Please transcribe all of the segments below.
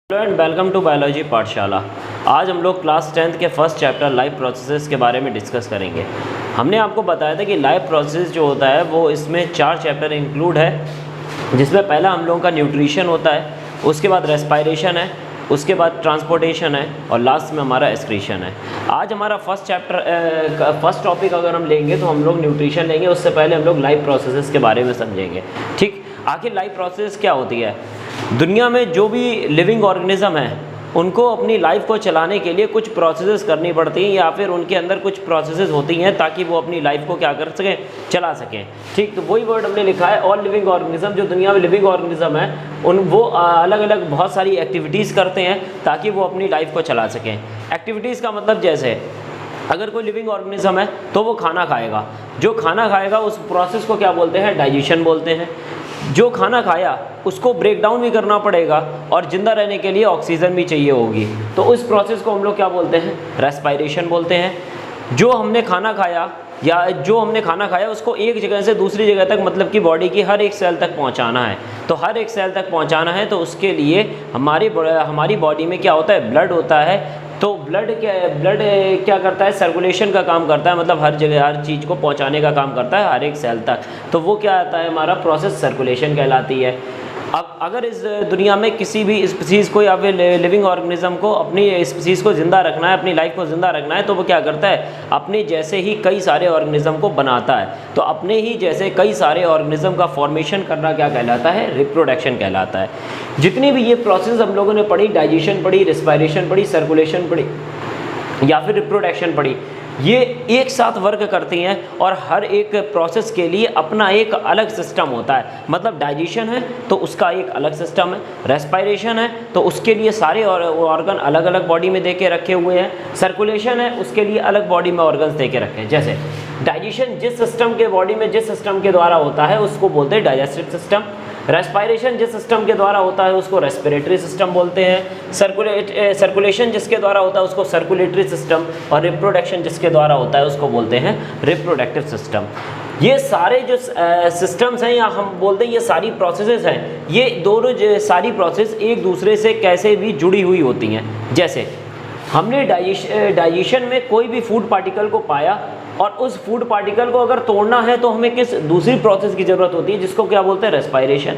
Hello and welcome to biology पाठशाला। आज हम लोग क्लास 10th के फर्स्ट चैप्टर लाइफ प्रोसेसेस के बारे में डिस्कस करेंगे। हमने आपको बताया था कि लाइफ प्रोसेस जो होता है वो इसमें 4 चैप्टर इंक्लूड है, जिसमें पहला हम लोगों का न्यूट्रिशन होता है, उसके बाद रेस्पायरेशन है, उसके बाद ट्रांसपोर्टेशन है और लास्ट में हमारा एक्सक्रीशन है। आज हमारा फर्स्ट टॉपिक अगर हम लेंगे तो हम लोग न्यूट्रिशन लेंगे। उससे पहले हम लोग लाइफ प्रोसेसेस के बारे में समझेंगे। ठीक, आखिर लाइफ प्रोसेस क्या होती है? दुनिया में जो भी लिविंग ऑर्गेनिज्म है उनको अपनी लाइफ को चलाने के लिए कुछ प्रोसेसेस करनी पड़ती हैं या फिर उनके अंदर कुछ प्रोसेसेस होती हैं ताकि वो अपनी लाइफ को क्या कर सकें, चला सकें। ठीक, तो वही वर्ड हमने लिखा है। ऑल लिविंग ऑर्गेनिज्म, जो दुनिया में लिविंग ऑर्गेनिज्म है वो अलग अलग बहुत सारी एक्टिविटीज़ करते हैं ताकि वो अपनी लाइफ को चला सकें। एक्टिविटीज़ का मतलब जैसे अगर कोई लिविंग ऑर्गेनिज्म है तो वो खाना खाएगा। जो खाना खाएगा उस प्रोसेस को क्या बोलते हैं? डाइजेशन बोलते हैं। जो खाना खाया उसको ब्रेक डाउन भी करना पड़ेगा और ज़िंदा रहने के लिए ऑक्सीजन भी चाहिए होगी, तो उस प्रोसेस को हम लोग क्या बोलते हैं? रेस्पायरेशन बोलते हैं। जो हमने खाना खाया उसको एक जगह से दूसरी जगह तक, मतलब कि बॉडी की हर एक सेल तक पहुंचाना है। तो हर एक सेल तक पहुंचाना है तो उसके लिए हमारी बॉडी में क्या होता है? ब्लड होता है। तो ब्लड क्या करता है? सर्कुलेशन का काम करता है, मतलब हर जगह हर चीज़ को पहुंचाने का काम करता है हर एक सेल तक। तो वो क्या आता है? हमारा प्रोसेस सर्कुलेशन कहलाती है। अब अगर इस दुनिया में किसी भी स्पीसीज़ को या फिर लिविंग ऑर्गेनिज्म को अपनी स्पीसीज़ को ज़िंदा रखना है, अपनी लाइफ को ज़िंदा रखना है, तो वो क्या करता है? अपने जैसे ही कई सारे ऑर्गेनिज्म को बनाता है। तो अपने ही जैसे कई सारे ऑर्गेनिज्म का फॉर्मेशन करना क्या कहलाता है? रिप्रोडक्शन कहलाता है। जितनी भी ये प्रोसेस हम लोगों ने पढ़ी, डाइजेशन पढ़ी, रेस्पायरेशन पढ़ी, सर्कुलेशन पढ़ी या फिर रिप्रोडक्शन पढ़ी, ये एक साथ वर्क करती हैं और हर एक प्रोसेस के लिए अपना एक अलग सिस्टम होता है। मतलब डाइजेशन है तो उसका एक अलग सिस्टम है, रेस्पायरेशन है तो उसके लिए सारे ऑर्गन अलग अलग बॉडी में दे के रखे हुए हैं, सर्कुलेशन है उसके लिए अलग बॉडी में ऑर्गन्स दे के रखे हैं। जैसे डाइजेशन जिस सिस्टम के बॉडी में जिस सिस्टम के द्वारा होता है उसको बोलते हैं डाइजेस्टिव सिस्टम। रेस्पायरेशन जिस सिस्टम के द्वारा होता है उसको रेस्पिरेटरी सिस्टम बोलते हैं। सर्कुलेशन जिसके द्वारा होता है उसको सर्कुलेटरी सिस्टम, और रिप्रोडक्शन जिसके द्वारा होता है उसको बोलते हैं रिप्रोडक्टिव सिस्टम। ये सारे जो सिस्टम्स हैं या हम बोलते हैं ये सारी प्रोसेसेस हैं, ये दोनों सारी प्रोसेस एक दूसरे से कैसे भी जुड़ी हुई होती हैं। जैसे हमने डाइजेशन में कोई भी फूड पार्टिकल को पाया और उस फूड पार्टिकल को अगर तोड़ना है तो हमें किस दूसरी प्रोसेस की ज़रूरत होती है जिसको क्या बोलते हैं? रेस्पायरेशन।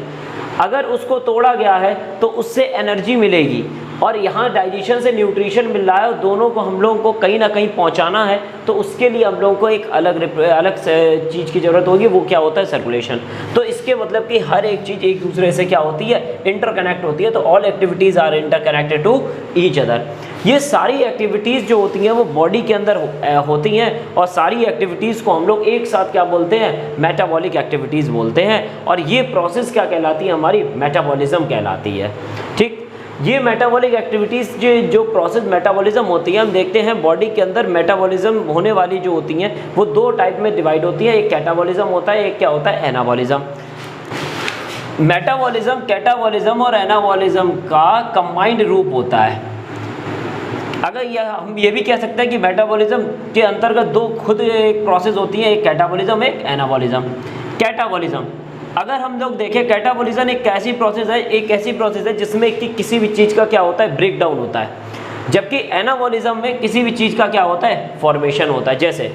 अगर उसको तोड़ा गया है तो उससे एनर्जी मिलेगी, और यहाँ डाइजेशन से न्यूट्रिशन मिल रहा है और दोनों को हम लोगों को कहीं ना कहीं पहुँचाना है, तो उसके लिए हम लोगों को एक अलग चीज़ की ज़रूरत होगी। वो क्या होता है? सर्कुलेशन। तो इसके मतलब कि हर एक चीज़ एक दूसरे से क्या होती है? इंटरकनेक्ट होती है। तो all activities are interconnected to each other. ये सारी एक्टिविटीज़ जो होती हैं वो बॉडी के अंदर होती हैं, और सारी एक्टिविटीज़ को हम लोग एक साथ क्या बोलते हैं? मेटाबॉलिक एक्टिविटीज़ बोलते हैं। और ये प्रोसेस क्या कहलाती है? हमारी मेटाबॉलिज्म कहलाती है। ठीक, ये मेटाबॉलिक एक्टिविटीज़ जो प्रोसेस मेटाबॉलिज्म होती है, हम देखते हैं बॉडी के अंदर मेटाबॉलिज्म होने वाली जो होती हैं वो 2 टाइप में डिवाइड होती है। एक कैटाबॉलिज्म होता है, एक क्या होता है? एनाबॉलिज्म। मेटाबॉलिज्म, कैटाबॉलिज्म और एनाबॉलिज्म का कंबाइंड रूप होता है। अगर हम ये भी कह सकते हैं कि मेटाबॉलिज्म के अंतर्गत 2 खुद एक प्रोसेस होती है, एक कैटाबॉलिज्म, एक एनाबॉलिज्म। कैटाबॉलिज्म अगर हम लोग देखें, कैटाबॉलिज्म एक ऐसी प्रोसेस है जिसमें कि किसी भी चीज़ का क्या होता है? ब्रेक डाउन होता है। जबकि एनाबॉलिज्म में किसी भी चीज़ का क्या होता है? फॉर्मेशन होता है। जैसे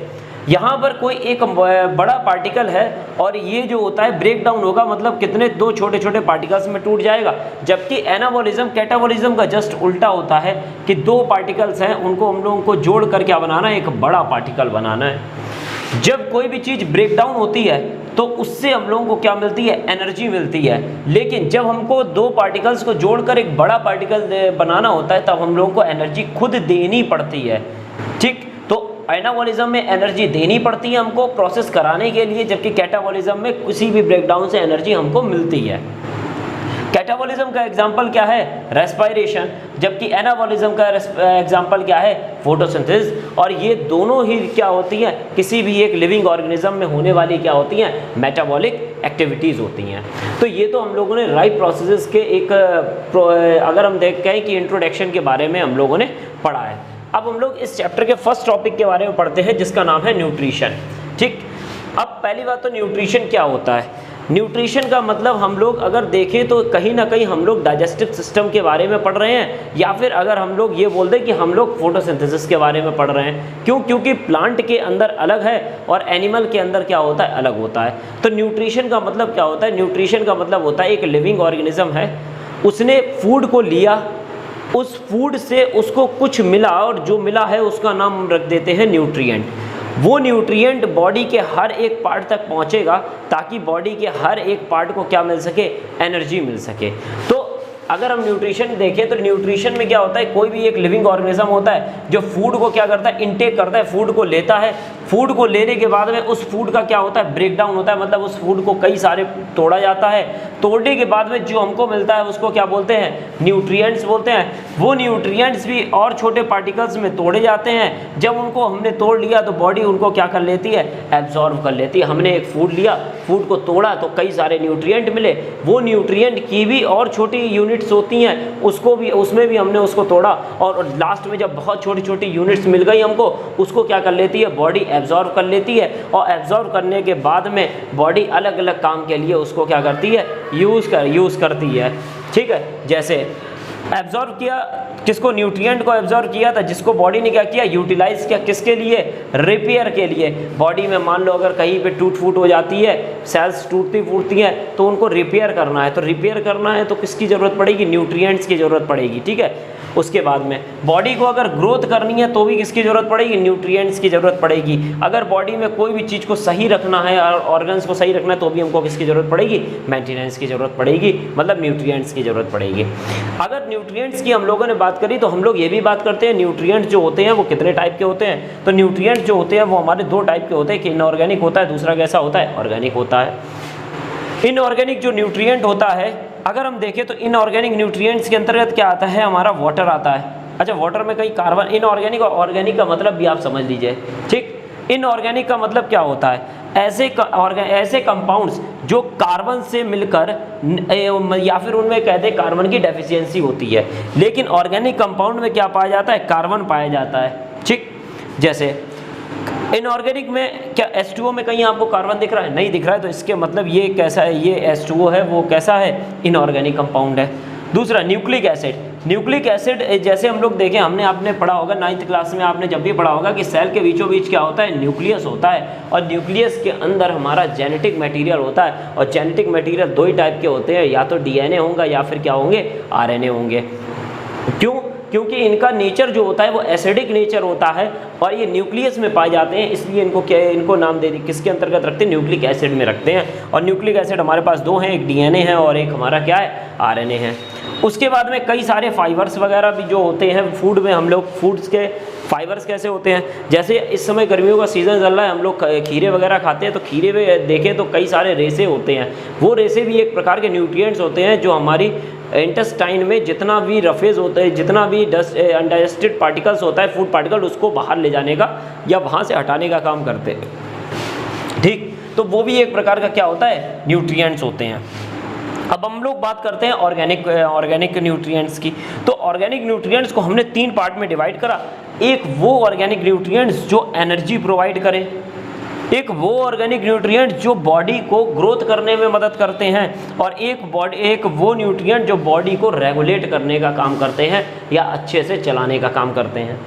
यहाँ पर कोई एक बड़ा पार्टिकल है और ये जो होता है ब्रेक डाउन होगा, मतलब कितने 2 छोटे छोटे पार्टिकल्स में टूट जाएगा। जबकि एनाबॉलिज्म कैटाबॉलिज्म का जस्ट उल्टा होता है कि 2 पार्टिकल्स हैं उनको हम लोगों को जोड़ कर क्या बनाना है? एक बड़ा पार्टिकल बनाना है। जब कोई भी चीज़ ब्रेक डाउन होती है तो उससे हम लोगों को क्या मिलती है? एनर्जी मिलती है। लेकिन जब हमको 2 पार्टिकल्स को जोड़कर एक बड़ा पार्टिकल बनाना होता है तब हम लोगों को एनर्जी खुद देनी पड़ती है। ठीक, तो एनाबॉलिज्म में एनर्जी देनी पड़ती है हमको प्रोसेस कराने के लिए, जबकि कैटाबॉलिज्म में किसी भी ब्रेकडाउन से एनर्जी हमको मिलती है। कैटाबॉलिज्म का एग्जाम्पल क्या है? रेस्पायरेशन। जबकि एनाबॉलिज्म का एग्जाम्पल क्या है? फोटोसिंथेसिस। और ये दोनों ही क्या होती हैं? किसी भी एक लिविंग ऑर्गेनिज्म में होने वाली क्या होती हैं? मेटाबॉलिक एक्टिविटीज़ होती हैं। तो ये तो हम लोगों ने लाइफ प्रोसेसेस के एक अगर हम देखते हैं कि इंट्रोडक्शन के बारे में हम लोगों ने पढ़ा है। अब हम लोग इस चैप्टर के फर्स्ट टॉपिक के बारे में पढ़ते हैं जिसका नाम है न्यूट्रिशन। ठीक, अब पहली बात तो न्यूट्रिशन क्या होता है? न्यूट्रिशन का मतलब हम लोग अगर देखें तो कहीं ना कहीं हम लोग डाइजेस्टिव सिस्टम के बारे में पढ़ रहे हैं, या फिर अगर हम लोग ये बोल दें कि हम लोग फोटोसिंथेसिस के बारे में पढ़ रहे हैं। क्यों? क्योंकि प्लांट के अंदर अलग है और एनिमल के अंदर क्या होता है, अलग होता है। तो न्यूट्रिशन का मतलब क्या होता है? न्यूट्रिशन का मतलब होता है एक लिविंग ऑर्गेनिज्म है, उसने फूड को लिया, उस फूड से उसको कुछ मिला और जो मिला है उसका नाम हम रख देते हैं न्यूट्रिएंट। वो न्यूट्रिएंट बॉडी के हर एक पार्ट तक पहुंचेगा ताकि बॉडी के हर एक पार्ट को क्या मिल सके, एनर्जी मिल सके। तो अगर हम न्यूट्रिशन देखें तो न्यूट्रिशन में क्या होता है, कोई भी एक लिविंग ऑर्गेनिज्म होता है जो फूड को क्या करता है, इनटेक करता है, फूड को लेता है। फूड को लेने के बाद में उस फूड का क्या होता है, ब्रेक डाउन होता है, मतलब उस फूड को कई सारे तोड़ा जाता है। तोड़ने के बाद में जो हमको मिलता है उसको क्या बोलते हैं, न्यूट्रिएंट्स बोलते हैं। वो न्यूट्रिएंट्स भी और छोटे पार्टिकल्स में तोड़े जाते हैं। जब उनको हमने तोड़ लिया तो बॉडी उनको क्या कर लेती है, एब्जॉर्ब कर लेती है। हमने एक फूड लिया, फूड को तोड़ा तो कई सारे न्यूट्रिएंट मिले। वो न्यूट्रिएंट की भी और छोटी यूनिट्स होती हैं, उसको भी, उसमें भी हमने उसको तोड़ा और लास्ट में जब बहुत छोटी छोटी यूनिट्स मिल गई हमको, उसको क्या कर लेती है, बॉडी एब्जॉर्ब कर लेती है। और एब्जॉर्ब करने के बाद में बॉडी अलग अलग काम के लिए उसको क्या करती है, यूज़ करती है। ठीक है, जैसे एब्जॉर्ब किया, किसको, न्यूट्रिएंट को एब्जॉर्ब किया था, जिसको बॉडी ने क्या किया, यूटिलाइज किया, किसके लिए, रिपेयर के लिए। बॉडी में मान लो अगर कहीं पे टूट फूट हो जाती है, सेल्स टूटती फूटती हैं, तो उनको रिपेयर करना है। तो रिपेयर करना है तो किसकी ज़रूरत पड़ेगी, न्यूट्रिएंट्स की ज़रूरत पड़ेगी। ठीक है, उसके बाद में बॉडी को अगर ग्रोथ करनी है तो भी किसकी ज़रूरत पड़ेगी, न्यूट्रिएंट्स की ज़रूरत पड़ेगी। अगर बॉडी में कोई भी चीज़ को सही रखना है और ऑर्गन्स को सही रखना है तो भी हमको किसकी ज़रूरत पड़ेगी, मेंटेनेंस की ज़रूरत पड़ेगी, मतलब न्यूट्रिएंट्स की ज़रूरत पड़ेगी। अगर न्यूट्रिएंट्स की हम लोगों ने बात करी तो हम लोग ये भी बात करते हैं न्यूट्रिएंट्स जो होते हैं वो कितने टाइप के होते हैं। तो न्यूट्रिएंट्स जो होते हैं वो हमारे दो टाइप के होते हैं, कि इनऑर्गेनिक होता है, दूसरा कैसा होता है, ऑर्गेनिक होता है। इनऑर्गेनिक जो न्यूट्रिएंट होता है, अगर हम देखें तो इनऑर्गेनिक न्यूट्रिएंट्स के अंतर्गत क्या आता है, हमारा वाटर आता है। अच्छा, वाटर में कई कार्बन, इनऑर्गेनिक और ऑर्गेनिक का मतलब भी आप समझ लीजिए। ठीक, इनऑर्गेनिक का मतलब क्या होता है, ऐसे कंपाउंड्स जो कार्बन से मिलकर या फिर उनमें कहते हैं कार्बन की डेफिशिएंसी होती है। लेकिन ऑर्गेनिक कंपाउंड में क्या पाया जाता है, कार्बन पाया जाता है। ठीक, जैसे इनऑर्गेनिक में क्या H2O में कहीं आपको कार्बन दिख रहा है, नहीं दिख रहा है, तो इसके मतलब ये कैसा है, ये H2O है, वो कैसा है, इनऑर्गेनिक कंपाउंड है। दूसरा न्यूक्लिक एसिड। न्यूक्लिक एसिड जैसे हम लोग देखें, आपने पढ़ा होगा 9th क्लास में, आपने जब भी पढ़ा होगा कि सेल के बीचों बीच क्या होता है, न्यूक्लियस होता है, और न्यूक्लियस के अंदर हमारा जेनेटिक मटेरियल होता है। और जेनेटिक मटेरियल दो ही टाइप के होते हैं, या तो DNA होगा या फिर क्या होंगे, RNA होंगे। क्यों? क्योंकि इनका नेचर जो होता है वो एसिडिक नेचर होता है और ये न्यूक्लियस में पाए जाते हैं, इसलिए इनको नाम दे दी, किसके अंतर्गत रखते हैं, न्यूक्लिक एसिड में रखते हैं। और न्यूक्लिक एसिड हमारे पास दो हैं, एक DNA है और एक हमारा क्या है, RNA है। उसके बाद में कई सारे फाइबर्स वगैरह भी जो होते हैं फूड में, हम लोग फूड्स के फाइबर्स कैसे होते हैं, जैसे इस समय गर्मियों का सीज़न चल रहा है, हम लोग खीरे वगैरह खाते हैं, तो खीरे में देखें तो कई सारे रेसे होते हैं। वो रेसे भी एक प्रकार के न्यूट्रिएंट्स होते हैं जो हमारी इंटेस्टाइन में जितना भी रफेज होता है, जितना भी अनडाइजेस्टेड पार्टिकल्स होता है, फूड पार्टिकल, उसको बाहर ले जाने का या वहाँ से हटाने का काम करते हैं। ठीक, तो वो भी एक प्रकार का क्या होता है, न्यूट्रिएंट्स होते हैं। अब हम लोग बात करते हैं ऑर्गेनिक न्यूट्रिएंट्स की। तो ऑर्गेनिक न्यूट्रिएंट्स को हमने 3 पार्ट में डिवाइड करा। एक वो ऑर्गेनिक न्यूट्रिएंट्स जो एनर्जी प्रोवाइड करें, एक वो ऑर्गेनिक न्यूट्रिएंट जो बॉडी को ग्रोथ करने में मदद करते हैं, और एक वो न्यूट्रिएंट जो बॉडी को रेगुलेट करने का काम करते हैं या अच्छे से चलाने का काम करते हैं।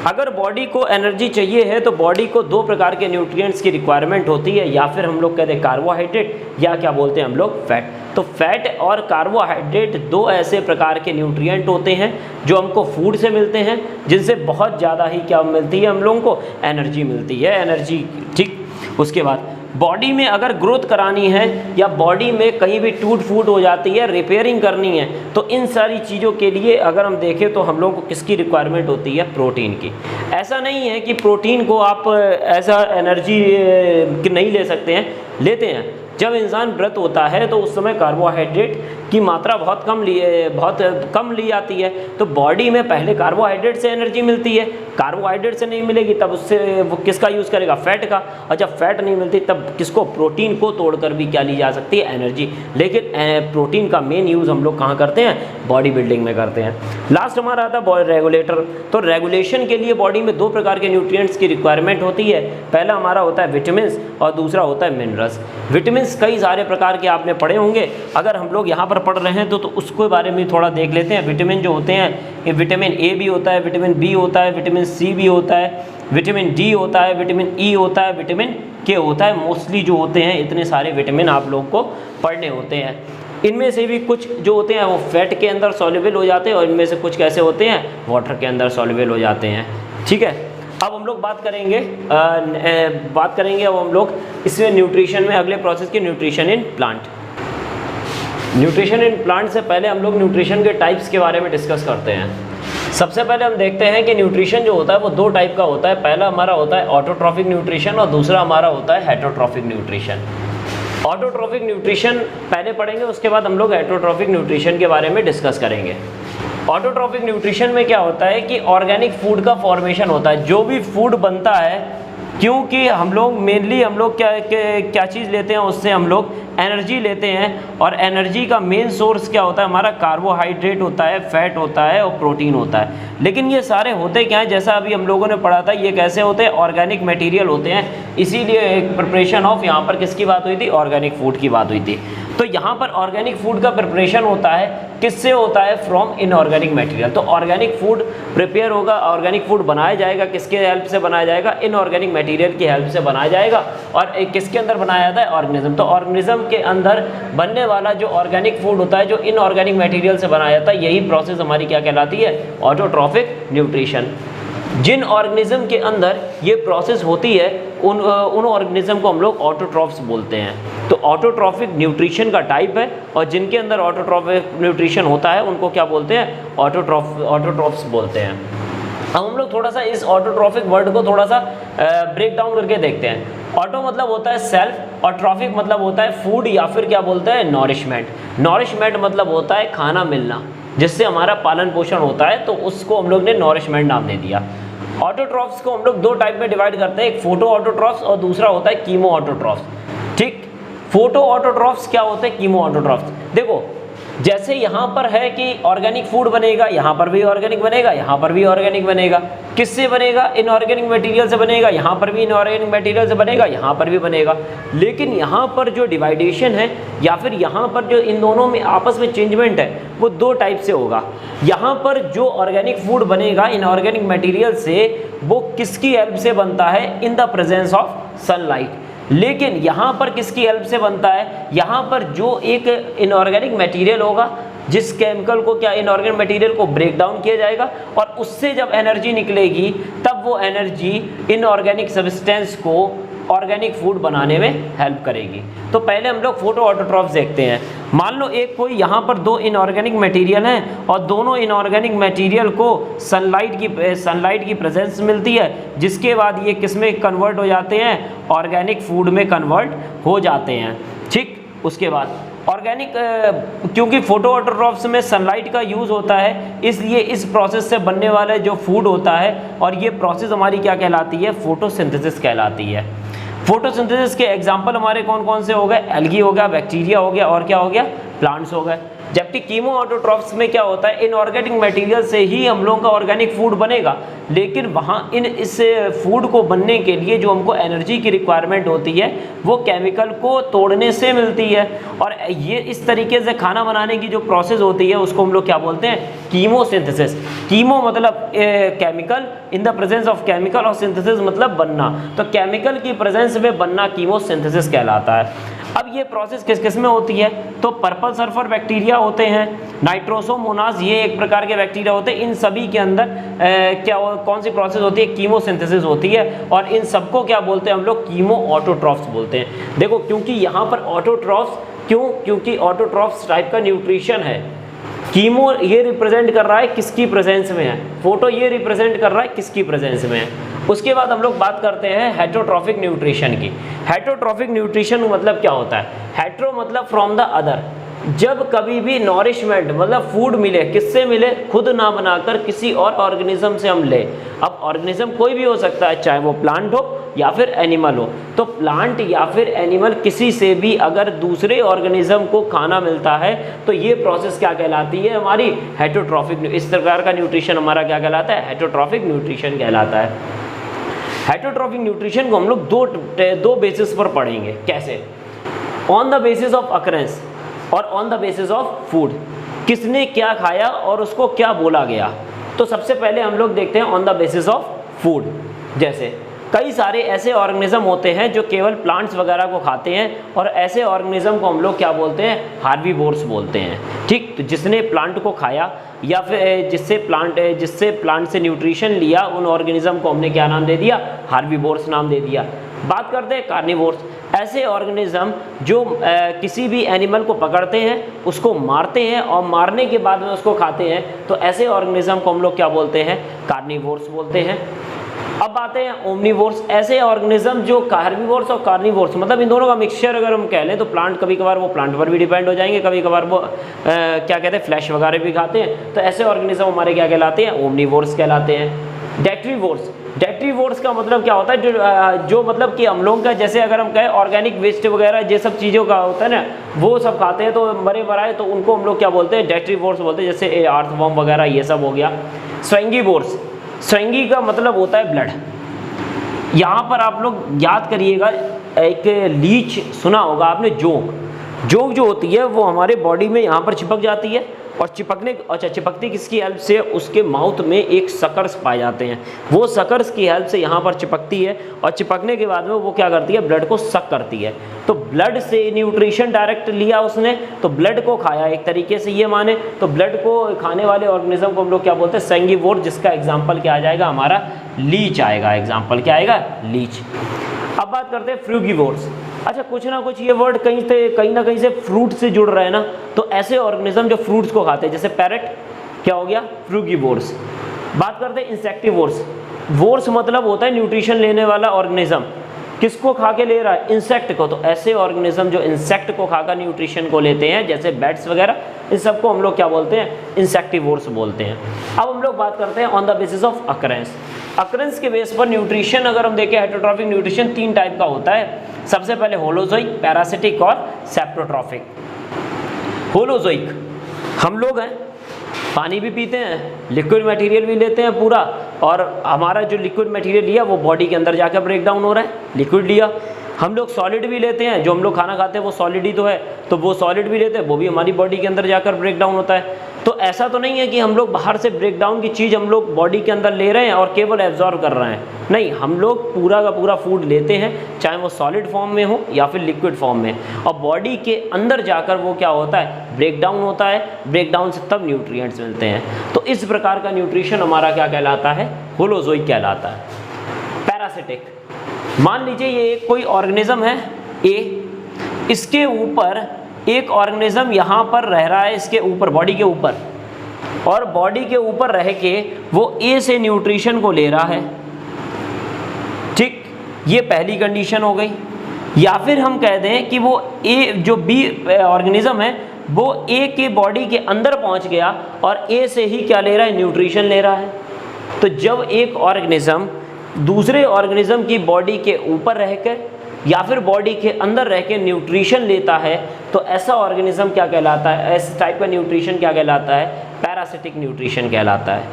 अगर बॉडी को एनर्जी चाहिए है तो बॉडी को 2 प्रकार के न्यूट्रिएंट्स की रिक्वायरमेंट होती है, या फिर हम लोग कहते हैं कार्बोहाइड्रेट, या क्या बोलते हैं हम लोग, फैट। तो फैट और कार्बोहाइड्रेट 2 ऐसे प्रकार के न्यूट्रिएंट होते हैं जो हमको फूड से मिलते हैं, जिनसे बहुत ज़्यादा ही क्या मिलती है, हम लोगों को एनर्जी मिलती है, एनर्जी। ठीक, उसके बाद बॉडी में अगर ग्रोथ करानी है या बॉडी में कहीं भी टूट फूट हो जाती है, रिपेयरिंग करनी है, तो इन सारी चीज़ों के लिए अगर हम देखें तो हम लोगों को किसकी रिक्वायरमेंट होती है, प्रोटीन की। ऐसा नहीं है कि प्रोटीन को आप ऐसा एनर्जी नहीं ले सकते हैं, लेते हैं। जब इंसान व्रत होता है तो उस समय कार्बोहाइड्रेट की मात्रा बहुत कम ली जाती है, तो बॉडी में पहले कार्बोहाइड्रेट से एनर्जी मिलती है, कार्बोहाइड्रेट से नहीं मिलेगी तब उससे वो किसका यूज़ करेगा, फैट का। और जब फैट नहीं मिलती तब किसको, प्रोटीन को तोड़कर भी क्या ली जा सकती है, एनर्जी। लेकिन प्रोटीन का मेन यूज़ हम लोग कहाँ करते हैं, बॉडी बिल्डिंग में करते हैं। लास्ट हमारा आता है रेगुलेटर। तो रेगुलेशन के लिए बॉडी में 2 प्रकार के न्यूट्रिएंट्स की रिक्वायरमेंट होती है। पहला हमारा होता है विटामिन्स और दूसरा होता है मिनरल्स। विटामिन विटामिन्स कई सारे प्रकार के आपने पढ़े होंगे, अगर हम लोग यहाँ पर पढ़ रहे हैं तो उसके बारे में थोड़ा देख लेते हैं। विटामिन जो होते हैं, ये विटामिन ए भी होता है, विटामिन बी होता है, विटामिन सी भी होता है, विटामिन डी होता है, विटामिन ई होता है, विटामिन के होता है। मोस्टली जो होते हैं इतने सारे विटामिन आप लोग को पढ़ने होते हैं। इनमें से भी कुछ जो होते हैं वो फैट के अंदर सॉल्युबल हो जाते हैं और इनमें से कुछ कैसे होते हैं, वाटर के अंदर सॉल्युबल हो जाते हैं। ठीक है, अब हम लोग बात करेंगे अब हम लोग इसमें न्यूट्रिशन में अगले प्रोसेस की, nutrition in plant. Nutrition in plant से पहले हम लोग न्यूट्रिशन के टाइप्स के बारे में डिस्कस करते हैं। सबसे पहले हम देखते हैं कि न्यूट्रिशन जो होता है वो दो टाइप का होता है। पहला हमारा होता है ऑटोट्रॉफिक न्यूट्रिशन और दूसरा हमारा होता है हेटरोट्रॉफिक न्यूट्रिशन। ऑटोट्रॉफिक न्यूट्रिशन पहले पढ़ेंगे, उसके बाद हम लोग हेटरोट्रॉफिक न्यूट्रिशन के बारे में डिस्कस करेंगे। ऑटोट्रॉफिक न्यूट्रिशन में क्या होता है कि ऑर्गेनिक फूड का फॉर्मेशन होता है। जो भी फूड बनता है, क्योंकि हम लोग मेनली क्या चीज़ लेते हैं, उससे हम लोग एनर्जी लेते हैं और एनर्जी का मेन सोर्स क्या होता है हमारा, कार्बोहाइड्रेट होता है, फैट होता है और प्रोटीन होता है। लेकिन ये सारे होते क्या हैं, जैसा अभी हम लोगों ने पढ़ा था, ये कैसे होते हैं, ऑर्गेनिक मटेरियल होते हैं। इसीलिए एक प्रिपरेशन ऑफ यहाँ पर किसकी बात हुई थी, ऑर्गेनिक फूड की बात हुई थी। तो यहाँ पर ऑर्गेनिक फूड का प्रिपरेशन होता है, किससे होता है, फ्रॉम इनऑर्गेनिक मटेरियल। तो ऑर्गेनिक फूड प्रिपेयर होगा, ऑर्गेनिक फूड बनाया जाएगा, किसके हेल्प से बनाया जाएगा, इनऑर्गेनिक मटेरियल की हेल्प से बनाया जाएगा। और किसके अंदर बनाया जाता है, ऑर्गेनिज्म। तो ऑर्गेनिज्म के अंदर बनने वाला जो ऑर्गेनिक फूड होता है, जो इनऑर्गेनिक मटेरियल से बनाया जाता है, यही प्रोसेस हमारी क्या कहलाती है, ऑटोट्रॉफिक न्यूट्रिशन। जिन ऑर्गेनिज्म के अंदर ये प्रोसेस होती है उन ऑर्गेनिज्म को हम लोग ऑटोट्रॉफ्स बोलते हैं। तो ऑटोट्रॉफिक न्यूट्रिशन का टाइप है, और जिनके अंदर ऑटोट्रॉफिक न्यूट्रिशन होता है उनको क्या बोलते हैं, ऑटोट्रॉफ्स बोलते हैं। अब हम लोग थोड़ा सा इस ऑटोट्रॉफिक वर्ड को थोड़ा सा ब्रेक डाउन करके देखते हैं। ऑटो मतलब होता है सेल्फ और ट्रॉफिक मतलब होता है फूड या फिर क्या बोलते हैं, नॉरिशमेंट। नॉरिशमेंट मतलब होता है खाना मिलना, जिससे हमारा पालन पोषण होता है, तो उसको हम लोग ने नॉरिशमेंट नाम दे दिया। ऑटोट्रॉफ्स को हम लोग दो टाइप में डिवाइड करते हैं, एक फोटो ऑटोट्रॉफ्स और दूसरा होता है कीमो ऑटोट्रॉफ्स। ठीक, फोटो ऑटोट्रॉफ्स क्या होते हैं, कीमो ऑटोट्रॉफ्स। देखो जैसे यहाँ पर है कि ऑर्गेनिक फूड बनेगा, यहाँ पर भी ऑर्गेनिक बनेगा, यहाँ पर भी ऑर्गेनिक बनेगा। किससे बनेगा, इनऑर्गेनिक मटेरियल से बनेगा, यहाँ पर भी इनऑर्गेनिक मटेरियल से बनेगा, यहाँ पर भी बनेगा। लेकिन यहाँ पर जो डिवाइडेशन है या फिर यहाँ पर जो इन दोनों में आपस में चेंजमेंट है, वो दो टाइप से होगा। यहाँ पर जो ऑर्गेनिक फूड बनेगा इनऑर्गेनिक मटेरियल से, वो किसकी हेल्प से बनता है, in the presence of sunlight. लेकिन यहाँ पर किसकी हेल्प से बनता है, यहाँ पर जो एक इनऑर्गेनिक मटेरियल होगा, जिस केमिकल को क्या, इनऑर्गेनिक मटेरियल को ब्रेक डाउन किया जाएगा और उससे जब एनर्जी निकलेगी, तब वो एनर्जी इनऑर्गेनिक सब्सटेंस को ऑर्गेनिक फूड बनाने में हेल्प करेगी। तो पहले हम लोग फोटो ऑटोट्रॉफ्स देखते हैं। मान लो एक कोई यहाँ पर दो इनऑर्गेनिक मटेरियल हैं और दोनों इनऑर्गेनिक मटेरियल को सनलाइट की प्रेजेंस मिलती है, जिसके बाद ये किस में कन्वर्ट हो जाते हैं, ऑर्गेनिक फूड में कन्वर्ट हो जाते हैं। ठीक, उसके बाद ऑर्गेनिक, क्योंकि फोटो ऑटोट्रॉफ्स में सनलाइट का यूज़ होता है, इसलिए इस प्रोसेस से बनने वाला जो फूड होता है, और ये प्रोसेस हमारी क्या कहलाती है, फोटोसिंथेसिस कहलाती है। फोटोसिंथेसिस के एग्जाम्पल हमारे कौन कौन से हो गए, एल्गी हो गया, बैक्टीरिया हो गया, और क्या हो गया, प्लांट्स हो गए। जबकि कीमो ऑटोट्रॉफ्स में क्या होता है, इनऑर्गेनिक मटेरियल से ही हम लोगों का ऑर्गेनिक फूड बनेगा, लेकिन वहाँ इस फूड को बनने के लिए जो हमको एनर्जी की रिक्वायरमेंट होती है, वो केमिकल को तोड़ने से मिलती है। और ये इस तरीके से खाना बनाने की जो प्रोसेस होती है, उसको हम लोग क्या बोलते हैं, कीमोसिंथेसिस। कीमो मतलब chemical, in the presence of chemical, और सिंथेसिस मतलब बनना। तो केमिकल की प्रेजेंस में बनना कीमोसिंथेसिस कहलाता है। अब ये प्रोसेस किस किस में होती है, तो पर्पल सल्फर बैक्टीरिया होते हैं, नाइट्रोसोमोनास ये एक प्रकार के बैक्टीरिया होते हैं। इन सभी के अंदर कौन सी प्रोसेस होती है, कीमोसिंथेसिस होती है, और इन सबको क्या बोलते हैं हम लोग, कीमो ऑटोट्रॉफ्स बोलते हैं। देखो क्योंकि यहाँ पर ऑटोट्रॉफ्स, क्योंकि ऑटोट्रॉफ्स टाइप का न्यूट्रिशन है। कीमो ये रिप्रेजेंट कर रहा है किसकी प्रेजेंस में है, फोटो ये रिप्रेजेंट कर रहा है किसकी प्रेजेंस में है। उसके बाद हम लोग बात करते हैं हेटरोट्रॉफिक न्यूट्रिशन की। हेटरोट्रॉफिक न्यूट्रिशन मतलब क्या होता है, हेट्रो मतलब फ्रॉम द अदर। जब कभी भी नॉरिशमेंट मतलब फूड मिले, किससे मिले, खुद ना बनाकर किसी और ऑर्गेनिज्म से हम ले। अब ऑर्गेनिज्म कोई भी हो सकता है, चाहे वो प्लांट हो या फिर एनिमल हो। तो प्लांट या फिर एनिमल किसी से भी अगर दूसरे ऑर्गेनिज्म को खाना मिलता है, तो ये प्रोसेस क्या कहलाती है, हमारी हेटरोट्रॉफिक। इस प्रकार का न्यूट्रिशन हमारा क्या कहलाता है, हेटरोट्रॉफिक न्यूट्रिशन कहलाता है। हेटरोट्रॉफिक न्यूट्रिशन को हम लोग दो बेसिस पर पढ़ेंगे। कैसे, on the basis of occurrence और on the basis of food, किसने क्या खाया और उसको क्या बोला गया। तो सबसे पहले हम लोग देखते हैं on the basis of food. जैसे कई सारे ऐसे ऑर्गेनिज्म होते हैं जो केवल प्लांट्स वगैरह को खाते हैं, और ऐसे ऑर्गेनिज्म को हम लोग क्या बोलते हैं, हार्बीवोर्स बोलते हैं। ठीक, तो जिसने प्लांट को खाया या फिर जिससे प्लांट से न्यूट्रिशन लिया, उन ऑर्गेनिज्म को हमने क्या नाम दे दिया, हार्बीवोर्स नाम दे दिया। बात करते हैं कार्निवोर्स, ऐसे ऑर्गेनिज्म जो किसी भी एनिमल को पकड़ते हैं, उसको मारते हैं और मारने के बाद में उसको खाते हैं, तो ऐसे ऑर्गेनिज्म को हम लोग क्या बोलते हैं, कार्निवोर्स बोलते हैं। अब आते हैं ओमनीवोर्स, ऐसे ऑर्गेनिज्म जो हार्बीवोर्स और कार्निवोर्स, मतलब इन दोनों का मिक्सचर अगर हम कह लें तो प्लांट, कभी कभार वो प्लांट पर भी डिपेंड हो जाएंगे, कभी कभार वो क्या कहते हैं, फ्लैश वगैरह भी खाते हैं। तो ऐसे ऑर्गेनिज्म हमारे क्या कहलाते हैं, ओमनीवोर्स कहलाते हैं। डेट्रीवोर्स, डेट्रीवोर्स का मतलब क्या होता है, जो मतलब कि हम लोगों का, जैसे अगर हम कहें ऑर्गेनिक वेस्ट वगैरह ये सब चीज़ों का होता है ना, वो सब खाते हैं, तो मरे मराए, तो उनको हम लोग क्या बोलते हैं, डेट्रीवोर्स बोलते हैं। जैसे अर्थवॉर्म वगैरह ये सब हो गया। स्वेंगीवोर्स, स्वेंगी का मतलब होता है ब्लड। यहाँ पर आप लोग याद करिएगा, एक लीच सुना होगा आपने, जोंक जो होती है वो हमारे बॉडी में यहाँ पर चिपक जाती है, और चिपकती किसकी हेल्प से, उसके माउथ में एक सकर्स पाए जाते हैं, वो सकर्स की हेल्प से यहाँ पर चिपकती है, और चिपकने के बाद में वो क्या करती है, ब्लड को सक करती है। तो ब्लड से न्यूट्रिशन डायरेक्ट लिया उसने, तो ब्लड को खाया एक तरीके से ये माने, तो ब्लड को खाने वाले ऑर्गेनिज्म को हम लोग क्या बोलते हैं, सेंगीवोर, जिसका एग्जाम्पल क्या आ जाएगा, हमारा लीच आएगा। एग्जाम्पल क्या आएगा, लीच। अब बात करते हैं फ्रूगीवोर्स। अच्छा, कुछ ना कुछ ये वर्ड कहीं ना कहीं से फ्रूट से जुड़ रहे हैं ना, तो ऐसे ऑर्गेनिज्म जो फ्रूट्स को खाते हैं, जैसे पैरेट क्या हो गया, फ्रूगीवोर्स। बात करते हैं इंसेक्टिवोर्स। वोर्स मतलब होता है न्यूट्रिशन लेने वाला ऑर्गेनिज्म, किसको खा के ले रहा है, इंसेक्ट को। तो ऐसे ऑर्गेनिज्म जो इंसेक्ट को खाकर न्यूट्रिशन को लेते हैं, जैसे बैट्स वगैरह, इन सबको हम लोग क्या बोलते हैं, इंसेक्टिवोर्स बोलते हैं। अब हम लोग बात करते हैं on the basis of occurrence. Occurrence के बेस पर न्यूट्रिशन अगर हम देखें, हेटेरोट्रॉफिक न्यूट्रिशन 3 टाइप का होता है। सबसे पहले होलोजोइक, पैरासिटिक और सेप्रोट्रॉफिक। होलोजोइक हम लोग हैं, पानी भी पीते हैं, लिक्विड मटेरियल भी लेते हैं पूरा, और हमारा जो लिक्विड मटेरियल लिया वो बॉडी के अंदर जाकर ब्रेक डाउन हो रहा है, लिक्विड लिया। हम लोग सॉलिड भी लेते हैं, जो हम लोग खाना खाते हैं वो सॉलिड ही तो है, तो वो सॉलिड भी लेते हैं, वो भी हमारी बॉडी के अंदर जाकर ब्रेक डाउन होता है। तो ऐसा तो नहीं है कि हम लोग बाहर से ब्रेक डाउन की चीज़ हम लोग बॉडी के अंदर ले रहे हैं और केवल एब्जॉर्व कर रहे हैं, नहीं, हम लोग पूरा का पूरा फूड लेते हैं, चाहे वो सॉलिड फॉर्म में हो या फिर लिक्विड फॉर्म में, और बॉडी के अंदर जाकर वो क्या होता है, ब्रेक डाउन होता है। ब्रेक डाउन से तब न्यूट्रिएंट्स मिलते हैं। तो इस प्रकार का न्यूट्रिशन हमारा क्या कहलाता है, होलोजोइक कहलाता है। पैरासिटिक, मान लीजिए ये कोई ऑर्गेनिज्म है ए, इसके ऊपर एक ऑर्गेनिज्म यहाँ पर रह रहा है, इसके ऊपर, बॉडी के ऊपर, और बॉडी के ऊपर रह के वो ए से न्यूट्रिशन को ले रहा है। ठीक, ये पहली कंडीशन हो गई। या फिर हम कह दें कि वो ए, जो बी ऑर्गेनिज्म है, वो ए के बॉडी के अंदर पहुँच गया और ए से ही क्या ले रहा है, न्यूट्रिशन ले रहा है। तो जब एक ऑर्गेनिज्म दूसरे ऑर्गेनिज्म की बॉडी के ऊपर रहकर या फिर बॉडी के अंदर रह के न्यूट्रिशन लेता है, तो ऐसा ऑर्गेनिज्म क्या कहलाता है, इस टाइप का न्यूट्रिशन क्या कहलाता है, पैरासिटिक न्यूट्रिशन कहलाता है।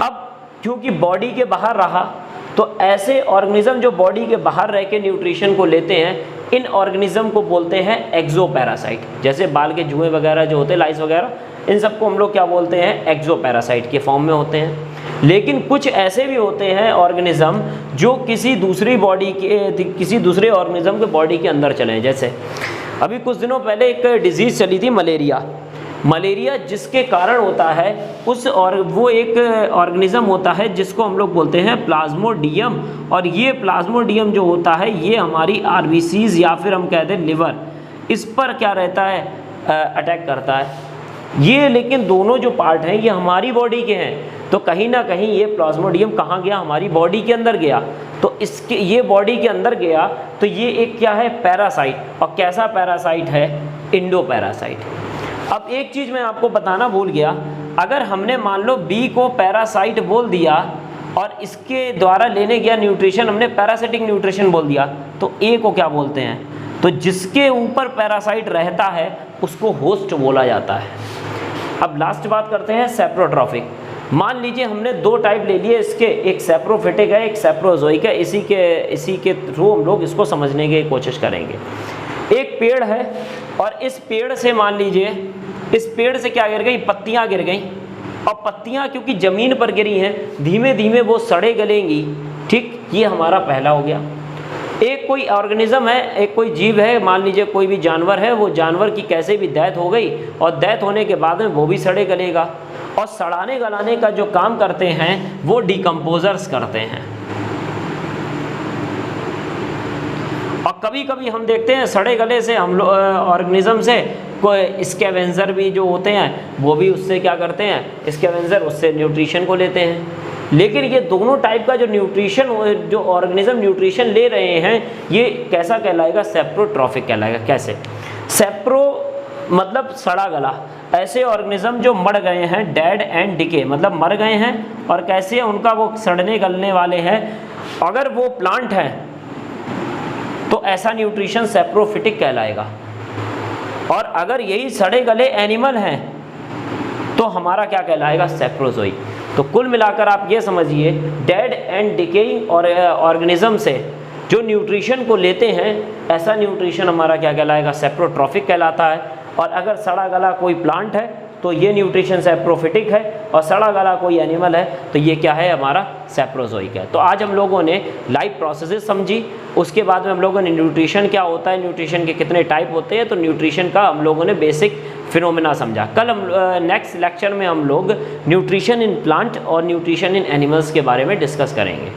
अब क्योंकि बॉडी के बाहर रहा, तो ऐसे ऑर्गेनिज्म जो बॉडी के बाहर रह के न्यूट्रिशन को लेते हैं, इन ऑर्गेनिज्म को बोलते हैं एक्सोपैरासाइट। जैसे बाल के जुएं वगैरह जो होते हैं, लाइस वगैरह, इन सबको हम लोग क्या बोलते हैं, एक्सोपैरासाइट के फॉर्म में होते हैं। लेकिन कुछ ऐसे भी होते हैं ऑर्गेनिज्म जो किसी दूसरे ऑर्गेनिज्म के बॉडी के अंदर चले हैं। जैसे अभी कुछ दिनों पहले एक डिजीज़ चली थी, मलेरिया, जिसके कारण होता है वो एक ऑर्गेनिज्म होता है जिसको हम लोग बोलते हैं प्लाज्मोडियम, और ये प्लाज्मोडियम जो होता है ये हमारी आरबीसीज या फिर हम कहते हैं लिवर, इस पर क्या रहता है, अटैक करता है ये। लेकिन दोनों जो पार्ट हैं ये हमारी बॉडी के हैं, तो कहीं ना कहीं ये प्लाज्मोडियम कहाँ गया, हमारी बॉडी के अंदर गया। तो इसके ये बॉडी के अंदर गया तो ये एक क्या है, पैरासाइट। और कैसा पैरासाइट है, इंडोपैरासाइट। अब एक चीज़ मैं आपको बताना भूल गया, अगर हमने मान लो बी को पैरासाइट बोल दिया और इसके द्वारा लेने गया न्यूट्रिशन हमने पैरासिटिक न्यूट्रिशन बोल दिया, तो ए को क्या बोलते हैं, तो जिसके ऊपर पैरासाइट रहता है उसको होस्ट बोला जाता है। अब लास्ट बात करते हैं सेप्रोट्रॉफिक। मान लीजिए हमने 2 टाइप ले लिए इसके, एक सेप्रोफिटिक है, एक सेप्रोजोइक है। इसी के थ्रू हम लोग इसको समझने की कोशिश करेंगे। एक पेड़ है और इस पेड़ से मान लीजिए इस पेड़ से क्या गिर गई, पत्तियां गिर गई, और पत्तियां क्योंकि जमीन पर गिरी हैं धीमे धीमे वो सड़े गलेंगी। ठीक, ये हमारा पहला हो गया। एक कोई ऑर्गेनिज्म है, एक कोई जीव है, मान लीजिए कोई भी जानवर है, वो जानवर की कैसे भी डेथ हो गई और डेथ होने के बाद में वो भी सड़े गलेगा, और सड़ाने गलाने का जो काम करते हैं वो डिकम्पोजर्स करते हैं। और कभी कभी हम देखते हैं सड़े गले से हम लोग ऑर्गेनिज्म से कोई स्कैवेंजर भी जो होते हैं वो भी उससे क्या करते हैं, स्कैवेंजर उससे न्यूट्रिशन को लेते हैं। लेकिन ये दोनों टाइप का जो न्यूट्रिशन, जो ऑर्गेनिज्म न्यूट्रिशन ले रहे हैं, ये कैसा कहलाएगा, सेप्रोट्रॉफिक कहलाएगा। कैसे? सेप्रो मतलब सड़ा गला, ऐसे ऑर्गेनिज्म जो मर गए हैं, डेड एंड डिके मतलब मर गए हैं और कैसे उनका वो सड़ने गलने वाले हैं। अगर वो प्लांट है तो ऐसा न्यूट्रिशन सेप्रोफिटिक कहलाएगा, और अगर यही सड़े गले एनिमल हैं तो हमारा क्या कहलाएगा, सेप्रोजोइक। तो कुल मिलाकर आप ये समझिए, डेड एंड डिकेइंग और ऑर्गेनिज्म से जो न्यूट्रिशन को लेते हैं, ऐसा न्यूट्रिशन हमारा क्या कहलाएगा, सेप्रोट्रॉफिक कहलाता है। और अगर सड़ा गला कोई प्लांट है तो ये न्यूट्रिशन सेप्रोफिटिक है, और सड़ा गला कोई एनिमल है तो ये क्या है, हमारा सेप्रोजोइक है। तो आज हम लोगों ने लाइफ प्रोसेसेस समझी, उसके बाद में हम लोगों ने न्यूट्रिशन क्या होता है, न्यूट्रिशन के कितने टाइप होते हैं, तो न्यूट्रिशन का हम लोगों ने बेसिक फिनोमेना समझा। कल हम नेक्स्ट लेक्चर में हम लोग न्यूट्रिशन इन प्लांट और न्यूट्रिशन इन एनिमल्स के बारे में डिस्कस करेंगे।